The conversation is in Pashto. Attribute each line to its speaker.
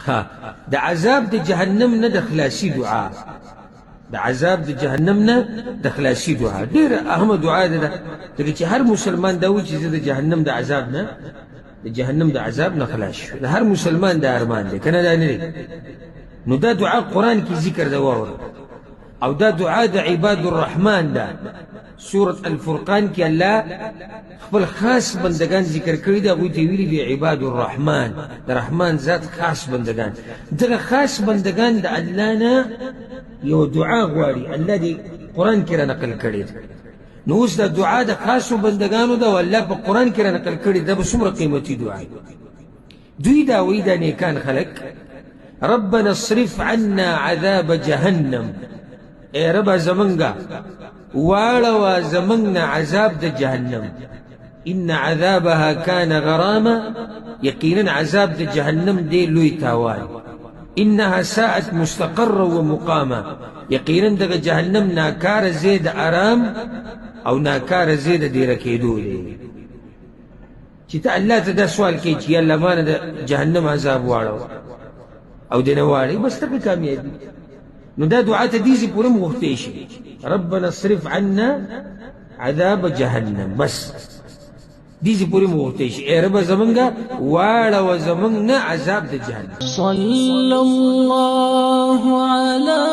Speaker 1: ها د عذاب د جهنم نه د خلاصي دعا، د عذاب د جهنم نه د خلاصي دعا ډېره اهمه دعا ده، ځکه چې هر مسلمان دا وایي چې زه د جهنم د عذاب نه، د جهنم د عذاب نه خلاص شو. د هر مسلمان دا ارمان دی، کنه دا نه دی؟ نو دا دعا قرآن کې ذکر ده واوره، او دا دعا د عباد الرحمن ده. سورة الفرقان کې الله خپل خاص بندگان ذکر کړي دي، هغوی ته ویلي دي عباد الرحمن، د رحمان ذات خاص بندگان. دغه خاص بندگان د الله نه یو دعا غواړي، الله دې قرآن کې را نقل کړي ده. نو اوس دا دعا د خاصو بندگانو ده، والله په قرآن کې را نقل کړي ده، به څومره قیمتي دعا دوی دا وایي دا نیکان خلک، ربنا اصرف عنا عذاب جهنم، اے ربا زمنگا واړوه زمنګ نه عذاب د جهنم، ان عذابها كان غراما، یقینا عذاب د جهنم دی لوی تاوان، انها ساءت مستقرا ومقاما، یقینا دغه جهنم ناکاره زید آرام او ناکاره زید دیره کېدو دی. چې ته الله ته دا سوال کوي چې الله ما نه د جهنم عذاب واړوه او دې نه واړوي، بس ته کامیابي. نو دا دعا ته دیزی پورې مغوښتی شي، ربنا اصرف عنا عذاب جهنم، بس دیزی پورې مغوښتی شي، اے رب زمونږه واړوه زمونږ نه عذاب د جهنم.
Speaker 2: صلی الله علی